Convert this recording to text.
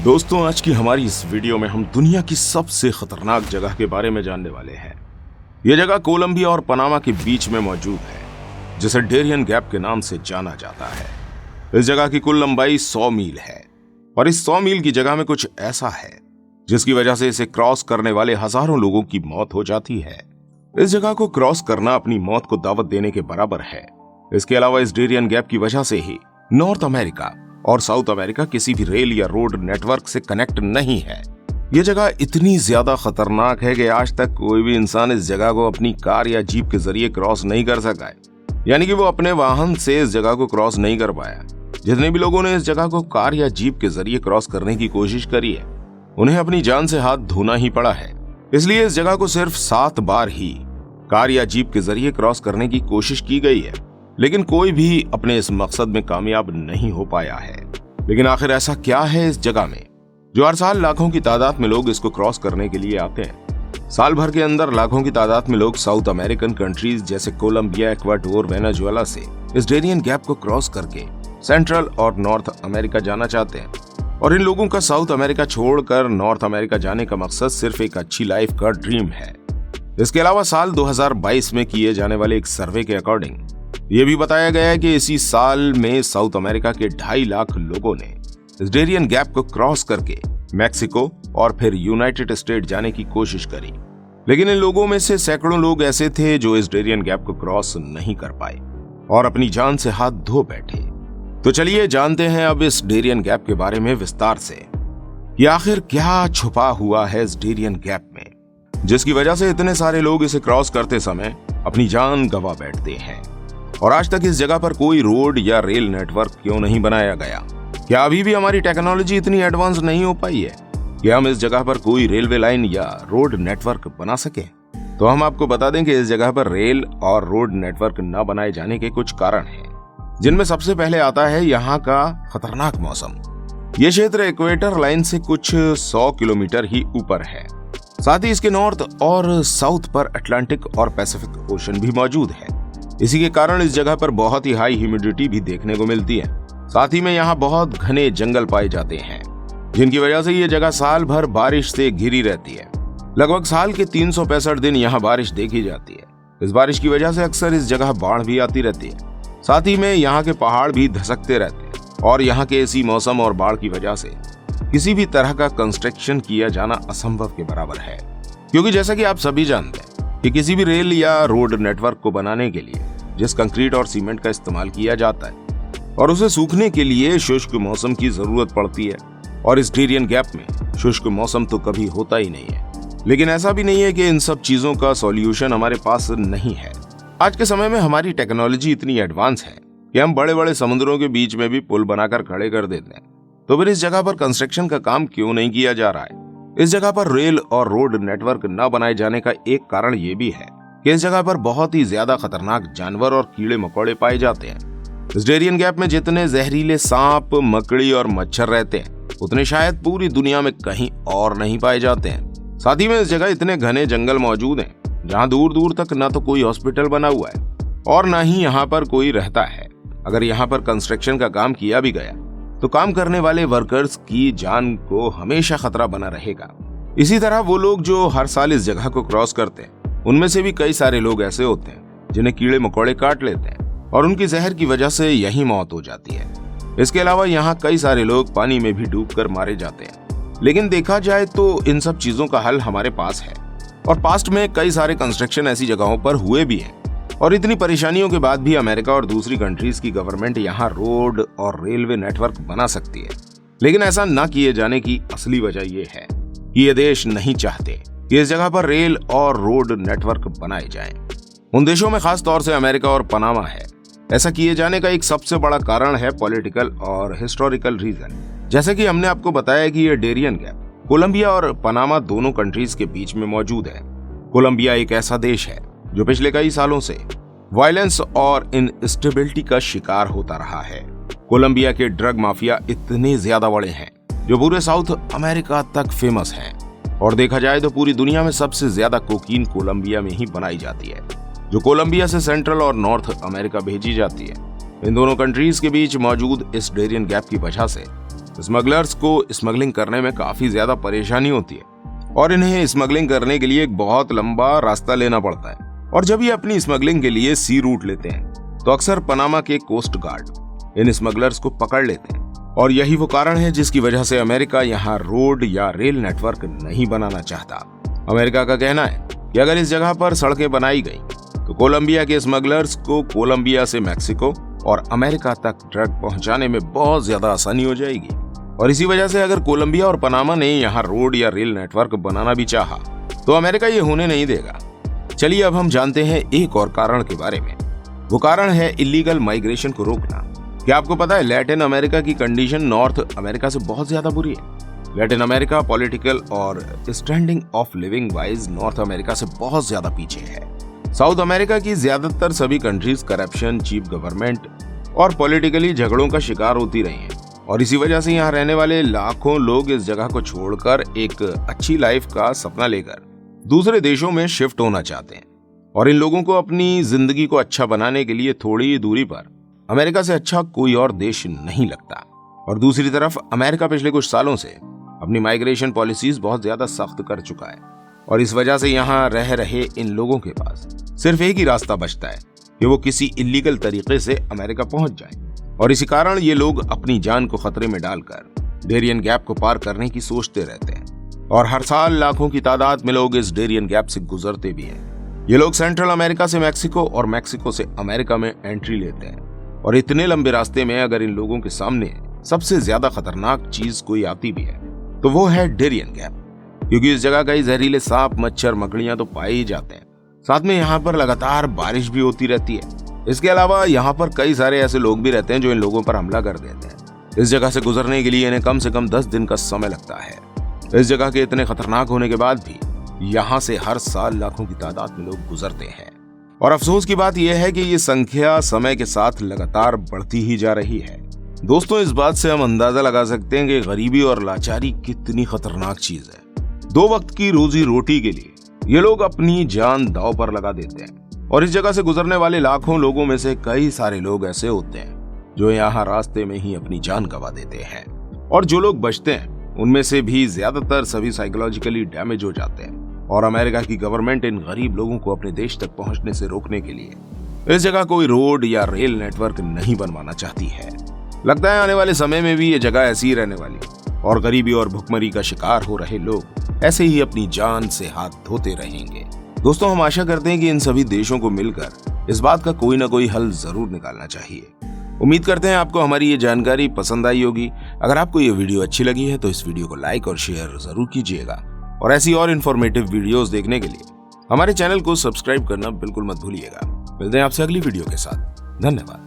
दोस्तों, आज की हमारी इस वीडियो में हम दुनिया की सबसे खतरनाक जगह के बारे में जानने वाले हैं। यह जगह कोलंबिया और पनामा के बीच में मौजूद है, जिसे डेरियन गैप के नाम से जाना जाता है। इस जगह की कुल लंबाई 100 मील है और इस 100 मील की जगह में कुछ ऐसा है जिसकी वजह से इसे क्रॉस करने वाले हजारों लोगों की मौत हो जाती है। इस जगह को क्रॉस करना अपनी मौत को दावत देने के बराबर है। इसके अलावा इस डेरियन गैप की वजह से ही नॉर्थ अमेरिका और साउथ अमेरिका किसी भी रेल या रोड नेटवर्क से कनेक्ट नहीं है। यह जगह इतनी ज्यादा खतरनाक है कि आज तक कोई भी इंसान इस जगह को अपनी कार या जीप के जरिए क्रॉस नहीं कर सका है, यानी कि वो अपने वाहन से इस जगह को क्रॉस नहीं कर पाया। जितने भी लोगों ने इस जगह को कार या जीप के जरिए क्रॉस करने की कोशिश करी है, उन्हें अपनी जान से हाथ धोना ही पड़ा है। इसलिए इस जगह को सिर्फ 7 बार ही कार या जीप के जरिए क्रॉस करने की कोशिश की गई है, लेकिन कोई भी अपने इस मकसद में कामयाब नहीं हो पाया है। लेकिन आखिर ऐसा क्या है इस जगह में जो हर साल लाखों की तादाद में लोग इसको क्रॉस करने के लिए आते हैं? साल भर के अंदर लाखों की तादाद में लोग साउथ अमेरिकन कंट्रीज जैसे कोलंबिया, इक्वाडोर, वेनेजुएला से इस डेरियन गैप को क्रॉस करके सेंट्रल और नॉर्थ अमेरिका जाना चाहते हैं। और इन लोगों का साउथ अमेरिका छोड़कर नॉर्थ अमेरिका जाने का मकसद सिर्फ एक अच्छी लाइफ का ड्रीम है। इसके अलावा साल 2022 में किए जाने वाले एक सर्वे के अकॉर्डिंग यह भी बताया गया है कि इसी साल में साउथ अमेरिका के 2.5 लाख लोगों ने इस डेरियन गैप को क्रॉस करके मैक्सिको और फिर यूनाइटेड स्टेट जाने की कोशिश करी। लेकिन इन लोगों में से सैकड़ों लोग ऐसे थे जो इस डेरियन गैप को क्रॉस नहीं कर पाए और अपनी जान से हाथ धो बैठे। तो चलिए जानते हैं अब इस डेरियन गैप के बारे में विस्तार से कि आखिर क्या छुपा हुआ है इस डेरियन गैप में, जिसकी वजह से इतने सारे लोग इसे क्रॉस करते समय अपनी जान गंवा बैठते हैं। और आज तक इस जगह पर कोई रोड या रेल नेटवर्क क्यों नहीं बनाया गया? क्या अभी भी हमारी टेक्नोलॉजी इतनी एडवांस नहीं हो पाई है कि हम इस जगह पर कोई रेलवे लाइन या रोड नेटवर्क बना सके? तो हम आपको बता दें कि इस जगह पर रेल और रोड नेटवर्क न बनाए जाने के कुछ कारण हैं, जिनमें सबसे पहले आता है यहाँ का खतरनाक मौसम। ये क्षेत्र इक्वेटर लाइन से कुछ 100 किलोमीटर ही ऊपर है। साथ ही इसके नॉर्थ और साउथ पर अटलांटिक और पैसिफिक ओशन भी मौजूद है। इसी के कारण इस जगह पर बहुत ही हाई ह्यूमिडिटी भी देखने को मिलती है। साथ ही में यहाँ बहुत घने जंगल पाए जाते हैं, जिनकी वजह से ये जगह साल भर बारिश से घिरी रहती है। लगभग साल के 365 दिन यहाँ बारिश देखी जाती है। इस बारिश की वजह से अक्सर इस जगह बाढ़ भी आती रहती है। साथ ही में यहाँ के पहाड़ भी धसकते रहते हैं और यहाँ के ऐसी मौसम और बाढ़ की वजह से किसी भी तरह का कंस्ट्रक्शन किया जाना असंभव के बराबर है। क्योंकि जैसा कि आप सभी जानते हैं कि किसी भी रेल या रोड नेटवर्क को बनाने के लिए जिस कंक्रीट और सीमेंट का इस्तेमाल किया जाता है और उसे सूखने के लिए शुष्क मौसम की जरूरत पड़ती है। और इस डेरियन गैप में शुष्क मौसम तो कभी होता ही नहीं है। लेकिन ऐसा भी नहीं है कि इन सब चीजों का सॉल्यूशन हमारे पास नहीं है। आज के समय में हमारी टेक्नोलॉजी इतनी एडवांस है कि हम बड़े बड़े समुद्रों के बीच में भी पुल बनाकर खड़े कर देते हैं। तो फिर इस जगह पर कंस्ट्रक्शन का काम क्यों नहीं किया जा रहा है? इस जगह पर रेल और रोड नेटवर्क न बनाए जाने का एक कारण ये भी है कि इस जगह पर बहुत ही ज्यादा खतरनाक जानवर और कीड़े मकोड़े पाए जाते हैं। इस डेरियन गैप में जितने जहरीले सांप, मकड़ी और मच्छर रहते हैं, उतने शायद पूरी दुनिया में कहीं और नहीं पाए जाते हैं। साथ ही में इस जगह इतने घने जंगल मौजूद हैं, जहां दूर दूर तक न तो कोई हॉस्पिटल बना हुआ है और न ही यहाँ पर कोई रहता है। अगर यहाँ पर कंस्ट्रक्शन का काम किया भी गया तो काम करने वाले वर्कर्स की जान को हमेशा खतरा बना रहेगा। इसी तरह वो लोग जो हर साल इस जगह को क्रॉस करते हैं, उनमें से भी कई सारे लोग ऐसे होते हैं जिन्हें कीड़े मकोड़े काट लेते हैं और उनकी जहर की वजह से यही मौत हो जाती है। इसके अलावा यहाँ कई सारे लोग पानी में भी डूबकर मारे जाते हैं। लेकिन देखा जाए तो इन सब चीजों का हल हमारे पास है और पास्ट में कई सारे कंस्ट्रक्शन ऐसी जगहों पर हुए भी हैं। और इतनी परेशानियों के बाद भी अमेरिका और दूसरी कंट्रीज की गवर्नमेंट यहाँ रोड और रेलवे नेटवर्क बना सकती है। लेकिन ऐसा न किए जाने की असली वजह यह है कि ये देश नहीं चाहते कि इस जगह पर रेल और रोड नेटवर्क बनाए जाएं। उन देशों में खास तौर से अमेरिका और पनामा है। ऐसा किए जाने का एक सबसे बड़ा कारण है पॉलिटिकल और हिस्टोरिकल रीजन। जैसे कि हमने आपको बताया कि ये डेरियन गैप कोलंबिया और पनामा दोनों कंट्रीज के बीच में मौजूद है। कोलंबिया एक ऐसा देश है जो पिछले कई सालों से वायलेंस और इनस्टेबिलिटी का शिकार होता रहा है। कोलंबिया के ड्रग माफिया इतने ज्यादा बड़े हैं जो पूरे साउथ अमेरिका तक फेमस हैं। और देखा जाए तो पूरी दुनिया में सबसे ज्यादा कोकीन कोलंबिया में ही बनाई जाती है, जो कोलंबिया से सेंट्रल और नॉर्थ अमेरिका भेजी जाती है। इन दोनों कंट्रीज के बीच मौजूद इस डेरियन गैप की वजह से स्मगलर्स को स्मगलिंग करने में काफी ज्यादा परेशानी होती है और इन्हें स्मगलिंग करने के लिए एक बहुत लंबा रास्ता लेना पड़ता है। और जब ये अपनी स्मगलिंग के लिए सी रूट लेते हैं तो अक्सर पनामा के कोस्ट गार्ड इन स्मगलर्स को पकड़ लेते हैं। और यही वो कारण है जिसकी वजह से अमेरिका यहाँ रोड या रेल नेटवर्क नहीं बनाना चाहता। अमेरिका का कहना है कि अगर इस जगह पर सड़कें बनाई गई तो कोलंबिया के स्मगलर्स को कोलंबिया से मैक्सिको और अमेरिका तक ड्रग पहुंचाने में बहुत ज्यादा आसानी हो जाएगी। और इसी वजह से अगर कोलंबिया और पनामा ने यहाँ रोड या रेल नेटवर्क बनाना भी चाहा तो अमेरिका ये होने नहीं देगा। चलिए अब हम जानते हैं एक और कारण के बारे में। वो कारण है इलीगल माइग्रेशन को रोकना। क्या आपको पता है लैटिन अमेरिका की कंडीशन नॉर्थ अमेरिका से बहुत ज्यादा बुरी है। लैटिन अमेरिका पॉलिटिकल और standing of living wise north America से बहुत ज्यादा पीछे है। साउथ अमेरिका की ज्यादातर सभी कंट्रीज करप्शन, चीप गवर्नमेंट और पॉलिटिकली झगड़ों का शिकार होती रही हैं। और इसी वजह से यहाँ रहने वाले लाखों लोग इस जगह को छोड़कर एक अच्छी लाइफ का सपना लेकर दूसरे देशों में शिफ्ट होना चाहते हैं। और इन लोगों को अपनी जिंदगी को अच्छा बनाने के लिए थोड़ी दूरी पर अमेरिका से अच्छा कोई और देश नहीं लगता। और दूसरी तरफ अमेरिका पिछले कुछ सालों से अपनी माइग्रेशन पॉलिसीज बहुत ज्यादा सख्त कर चुका है। और इस वजह से यहाँ रह रहे इन लोगों के पास सिर्फ एक ही रास्ता बचता है कि वो किसी इलीगल तरीके से अमेरिका पहुंच जाए। और इसी कारण ये लोग अपनी जान को खतरे में डालकर डेरियन गैप को पार करने की सोचते रहते हैं। और हर साल लाखों की तादाद में लोग इस डेरियन गैप से गुजरते भी हैं। ये लोग सेंट्रल अमेरिका से मैक्सिको और मैक्सिको से अमेरिका में एंट्री लेते हैं। और इतने लंबे रास्ते में अगर इन लोगों के सामने सबसे ज्यादा खतरनाक चीज कोई आती भी है तो वो है डेरियन गैप। क्योंकि इस जगह कई जहरीले सांप, मच्छर, मकड़ियां तो पाए ही जाते हैं। साथ में यहाँ पर लगातार बारिश भी होती रहती है। इसके अलावा यहाँ पर कई सारे ऐसे लोग भी रहते हैं जो इन लोगों पर हमला कर देते हैं। इस जगह से गुजरने के लिए इन्हें कम से कम 10 दिन का समय लगता है। इस जगह के इतने खतरनाक होने के बाद भी यहाँ से हर साल लाखों की तादाद में लोग गुजरते हैं। और अफसोस की बात यह है कि ये संख्या समय के साथ लगातार बढ़ती ही जा रही है। दोस्तों, इस बात से हम अंदाजा लगा सकते हैं कि गरीबी और लाचारी कितनी खतरनाक चीज है। 2 वक्त की रोजी रोटी के लिए ये लोग अपनी जान दांव पर लगा देते हैं। और इस जगह से गुजरने वाले लाखों लोगों में से कई सारे लोग ऐसे होते हैं जो यहाँ रास्ते में ही अपनी जान गंवा देते हैं। और जो लोग बचते हैं उनमें से भी ज्यादातर सभी साइकोलॉजिकली डैमेज हो जाते हैं। और अमेरिका की गवर्नमेंट इन गरीब लोगों को अपने देश तक पहुंचने से रोकने के लिए इस जगह कोई रोड या रेल नेटवर्क नहीं बनवाना चाहती है। लगता है आने वाले समय में भी ये जगह ऐसी ही रहने वाली और गरीबी और भुखमरी का शिकार हो रहे लोग ऐसे ही अपनी जान से हाथ धोते रहेंगे। दोस्तों, हम आशा करते हैं कि इन सभी देशों को मिलकर इस बात का कोई ना कोई हल जरूर निकालना चाहिए। उम्मीद करते हैं आपको हमारी ये जानकारी पसंद आई होगी। अगर आपको ये वीडियो अच्छी लगी है तो इस वीडियो को लाइक और शेयर जरूर कीजिएगा। और ऐसी और इन्फॉर्मेटिव वीडियोस देखने के लिए हमारे चैनल को सब्सक्राइब करना बिल्कुल मत भूलिएगा। मिलते हैं आपसे अगली वीडियो के साथ। धन्यवाद।